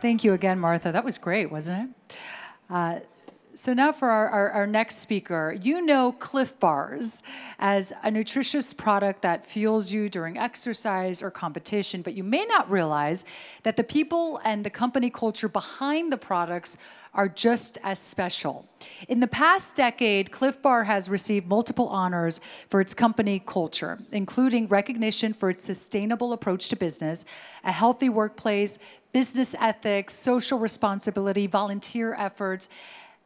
Thank you again, Martha. That was great, wasn't it? So now for our next speaker. You know Clif Bars as a nutritious product that fuels you during exercise or competition, but you may not realize that the people and the company culture behind the products are just as special. In the past decade, Clif Bar has received multiple honors for its company culture, including recognition for its sustainable approach to business, a healthy workplace, business ethics, social responsibility, volunteer efforts,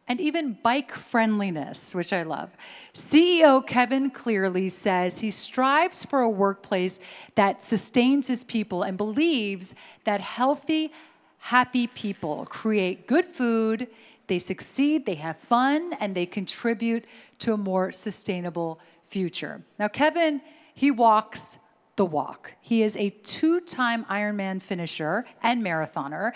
and even bike friendliness, which I love. CEO Kevin Cleary says he strives for a workplace that sustains his people and believes that healthy, happy people create good food, they succeed, they have fun, and they contribute to a more sustainable future. Now, Kevin, he walks the walk. He is a 2-time Ironman finisher and marathoner.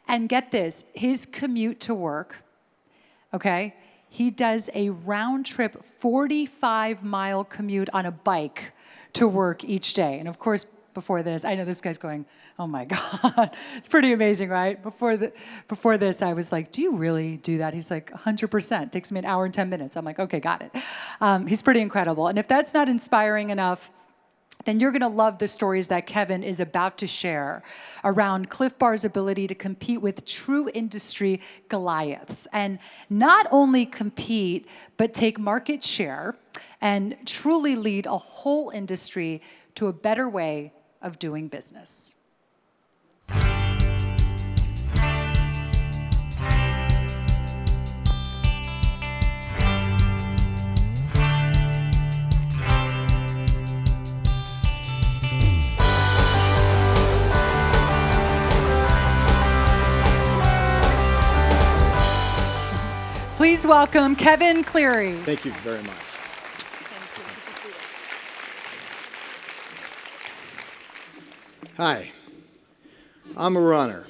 And get this, his commute to work, okay, he does a round-trip 45-mile commute on a bike to work each day. And of course, before this, I know this guy's going, oh my God, it's pretty amazing, right? Before this, I was like, do you really do that? He's like, 100%, takes me an hour and 10 minutes. I'm like, okay, got it. He's pretty incredible. And if that's not inspiring enough, then you're gonna love the stories that Kevin is about to share around Clif Bar's ability to compete with true industry Goliaths. And not only compete, but take market share and truly lead a whole industry to a better way of doing business. Please welcome Kevin Cleary. Thank you very much. Thank you. Good to see you. Hi, I'm a runner.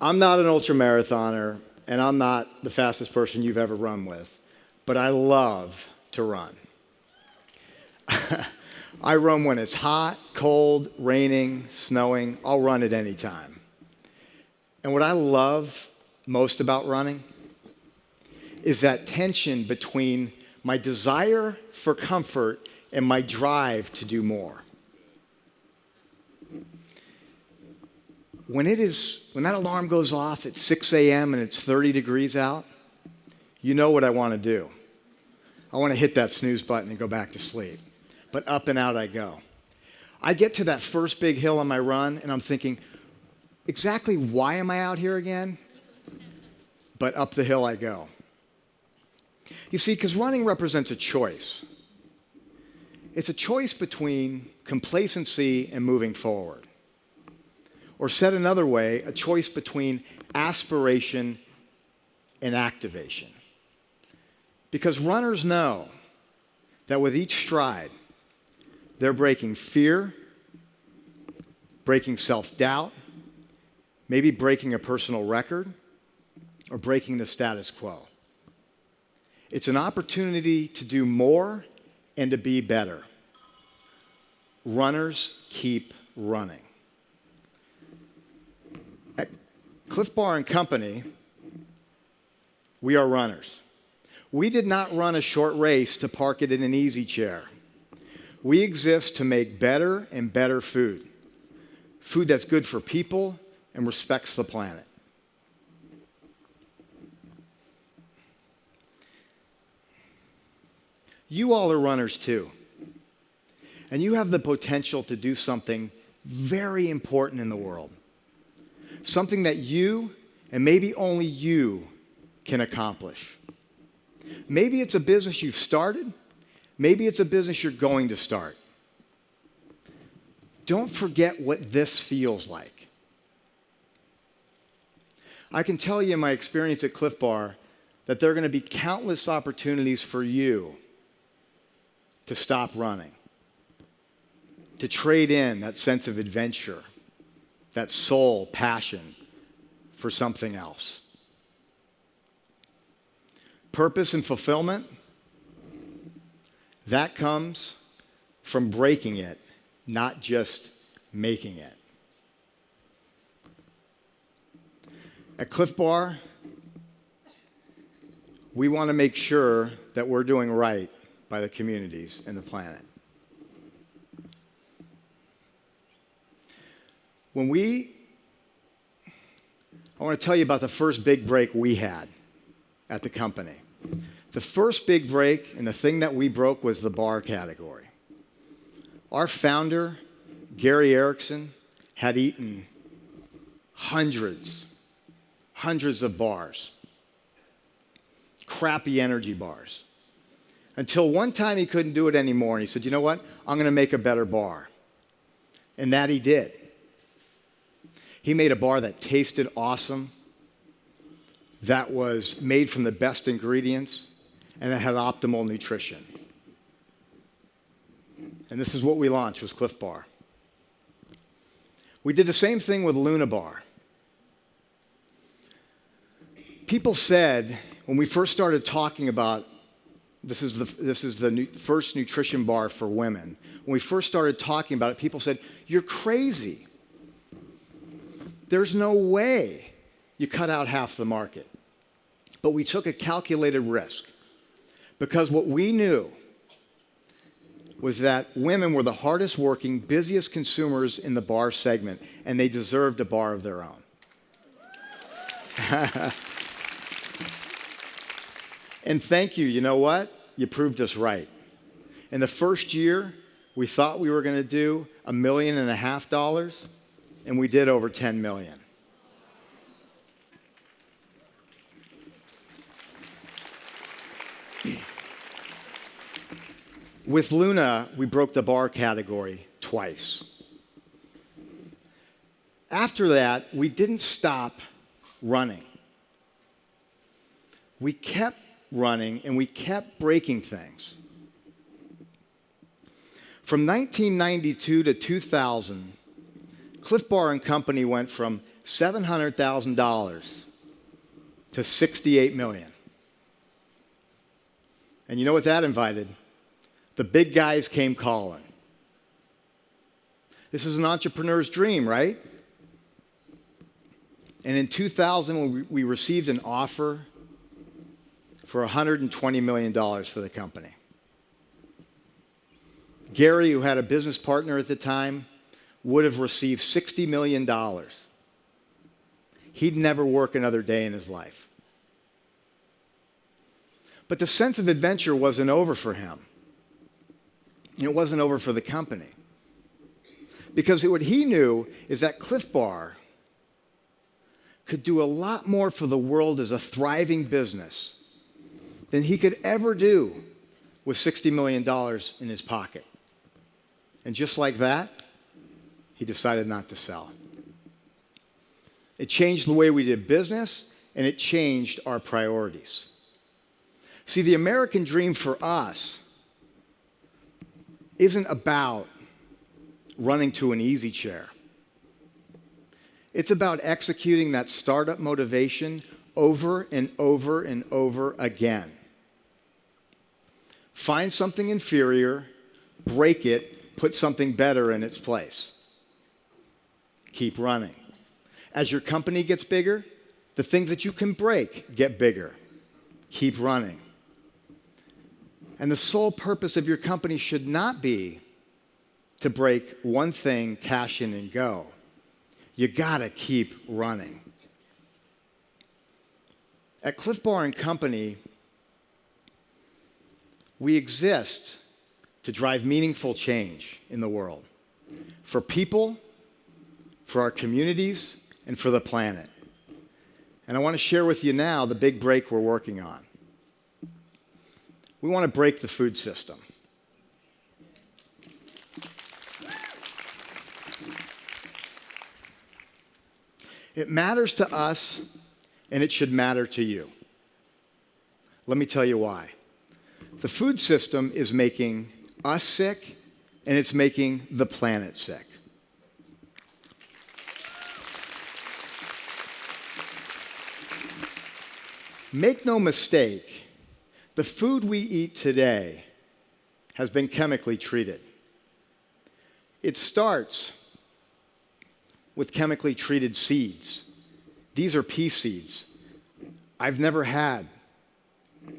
I'm not an ultramarathoner, and I'm not the fastest person you've ever run with, but I love to run. I run when it's hot, cold, raining, snowing. I'll run at any time. And what I love most about running is that tension between my desire for comfort and my drive to do more. When that alarm goes off at 6 a.m. and it's 30 degrees out, you know what I want to do. I want to hit that snooze button and go back to sleep. But up and out I go. I get to that first big hill on my run and I'm thinking, exactly why am I out here again? But up the hill I go. You see, because running represents a choice. It's a choice between complacency and moving forward. Or said another way, a choice between aspiration and activation. Because runners know that with each stride, they're breaking fear, breaking self-doubt, maybe breaking a personal record, or breaking the status quo. It's an opportunity to do more and to be better. Runners keep running. At Clif Bar and Company, we are runners. We did not run a short race to park it in an easy chair. We exist to make better and better food. Food that's good for people and respects the planet. You all are runners too. And you have the potential to do something very important in the world. Something that you, and maybe only you, can accomplish. Maybe it's a business you've started. Maybe it's a business you're going to start. Don't forget what this feels like. I can tell you in my experience at Clif Bar that there are going to be countless opportunities for you to stop running, to trade in that sense of adventure, that soul passion for something else. Purpose and fulfillment, that comes from breaking it, not just making it. At Clif Bar, we want to make sure that we're doing right by the communities and the planet. I want to tell you about the first big break we had at the company. The first big break and the thing that we broke was the bar category. Our founder, Gary Erickson, had eaten hundreds of bars, crappy energy bars, until one time he couldn't do it anymore, and he said, you know what, I'm going to make a better bar. And that he did. He made a bar that tasted awesome, that was made from the best ingredients, and that had optimal nutrition. And this is what we launched, was Clif Bar. We did the same thing with Luna Bar. People said, when we first started talking about this is the first nutrition bar for women, when we first started talking about it, people said, you're crazy. There's no way you cut out half the market. But we took a calculated risk because what we knew was that women were the hardest working, busiest consumers in the bar segment, and they deserved a bar of their own. And thank you, you know what? You proved us right. In the first year, we thought we were going to do $1.5 million, and we did over $10 million. With Luna, we broke the bar category twice. After that, we didn't stop running. We kept running and we kept breaking things. From 1992 to 2000, Clif Bar and Company went from $700,000 to $68 million. And you know what that invited? The big guys came calling. This is an entrepreneur's dream, right? And in 2000, we received an offer for $120 million for the company. Gary, who had a business partner at the time, would have received $60 million. He'd never work another day in his life. But the sense of adventure wasn't over for him. It wasn't over for the company. Because what he knew is that Clif Bar could do a lot more for the world as a thriving business than he could ever do with $60 million in his pocket. And just like that, he decided not to sell. It changed the way we did business, and it changed our priorities. See, the American dream for us isn't about running to an easy chair. It's about executing that startup motivation over and over and over again. Find something inferior, break it, put something better in its place. Keep running. As your company gets bigger, the things that you can break get bigger. Keep running. And the sole purpose of your company should not be to break one thing, cash in, and go. You gotta keep running. At Clif Bar and Company, we exist to drive meaningful change in the world for people, for our communities, and for the planet. And I want to share with you now the big break we're working on. We want to break the food system. It matters to us, and it should matter to you. Let me tell you why. The food system is making us sick, and it's making the planet sick. Make no mistake, the food we eat today has been chemically treated. It starts with chemically treated seeds These are pea seeds. I've never had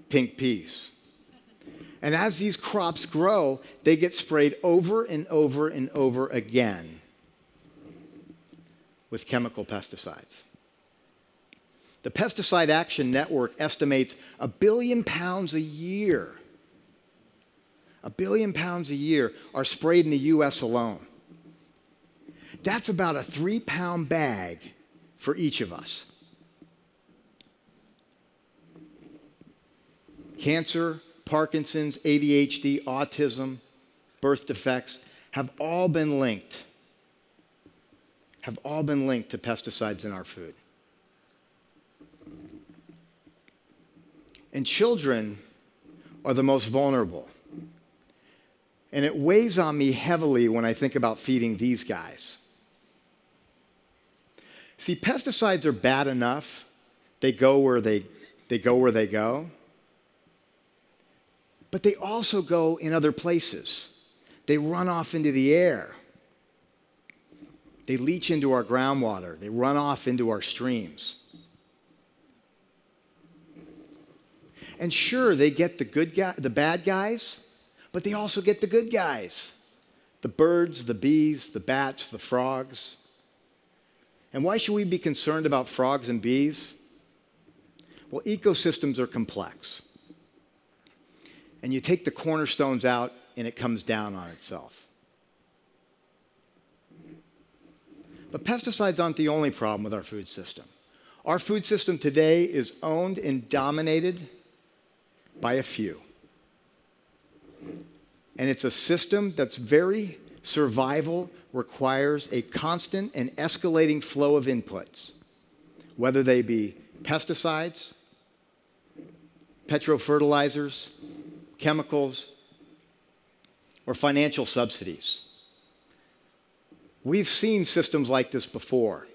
pink peas. And as these crops grow, they get sprayed over and over and over again with chemical pesticides. The Pesticide Action Network estimates 1 billion pounds a year. 1 billion pounds a year are sprayed in the US alone. That's about a 3-pound bag for each of us. Cancer, Parkinson's, ADHD, autism, birth defects have all been linked to pesticides in our food. And children are the most vulnerable. And it weighs on me heavily when I think about feeding these guys. See, pesticides are bad enough. They go where they go. But they also go in other places. They run off into the air. They leach into our groundwater. They run off into our streams. And sure, they get the bad guys, but they also get the good guys. The birds, the bees, the bats, the frogs. And why should we be concerned about frogs and bees? Well, ecosystems are complex. And you take the cornerstones out, and it comes down on itself. But pesticides aren't the only problem with our food system. Our food system today is owned and dominated by a few. And it's a system that's very survival requires a constant and escalating flow of inputs, whether they be pesticides, petrofertilizers, chemicals, or financial subsidies. We've seen systems like this before.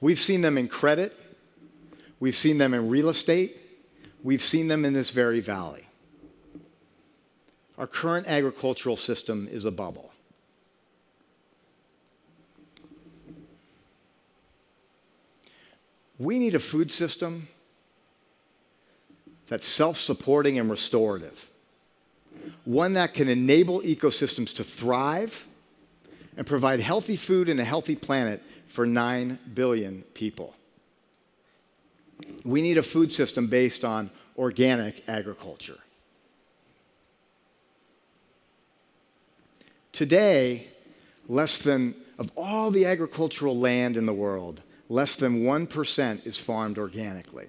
We've seen them in credit. We've seen them in real estate. We've seen them in this very valley. Our current agricultural system is a bubble. We need a food system that's self-supporting and restorative. One that can enable ecosystems to thrive and provide healthy food and a healthy planet for 9 billion people. We need a food system based on organic agriculture. Today, of all the agricultural land in the world, less than 1% is farmed organically.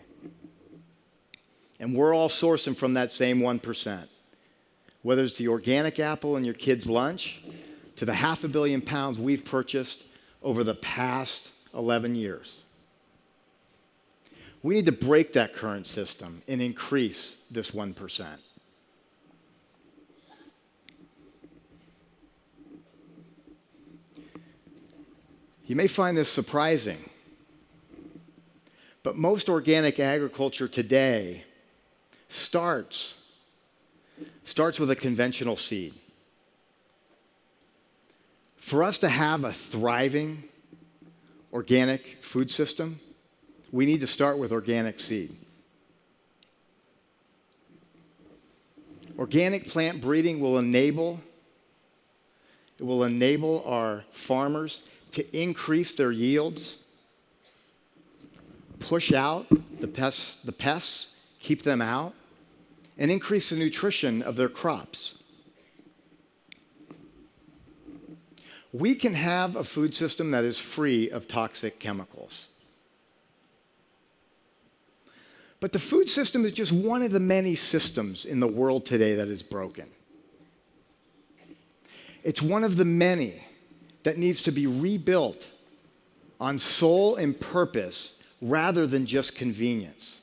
And we're all sourcing from that same 1%. Whether it's the organic apple in your kid's lunch, to the 500 million pounds we've purchased over the past 11 years. We need to break that current system and increase this 1%. You may find this surprising, but most organic agriculture today starts with a conventional seed. For us to have a thriving organic food system, we need to start with organic seed. Organic plant breeding will enable our farmers to increase their yields, push out the pests, keep them out, and increase the nutrition of their crops. We can have a food system that is free of toxic chemicals. But the food system is just one of the many systems in the world today that is broken. It's one of the many that needs to be rebuilt on soul and purpose rather than just convenience.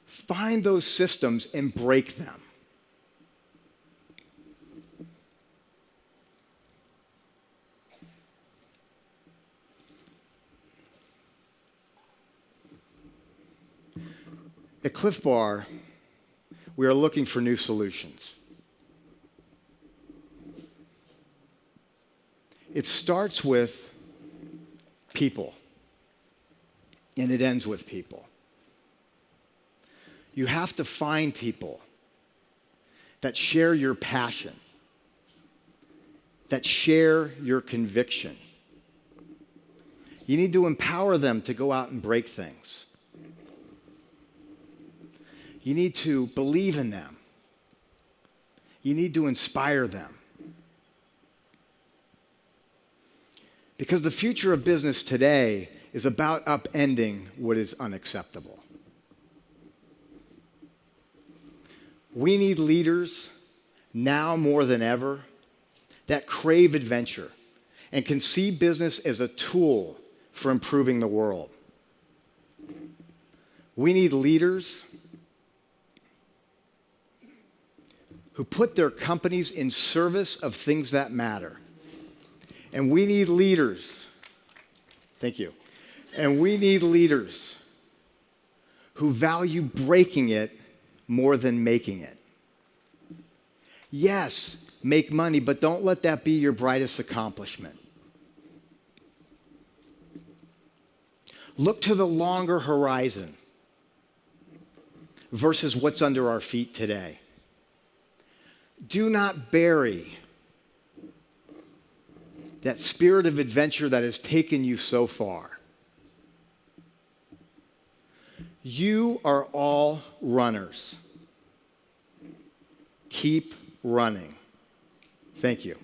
Find those systems and break them. At Clif Bar, we are looking for new solutions. It starts with people. and it ends with people. You have to find people that share your passion, that share your conviction. You need to empower them to go out and break things. You need to believe in them. You need to inspire them. Because the future of business today is about upending what is unacceptable. We need leaders now more than ever that crave adventure and can see business as a tool for improving the world. We need leaders who put their companies in service of things that matter. And we need leaders, thank you, and we need leaders who value breaking it more than making it. Yes, make money, but don't let that be your brightest accomplishment. Look to the longer horizon versus what's under our feet today. Do not bury that spirit of adventure that has taken you so far. You are all runners. Keep running. Thank you.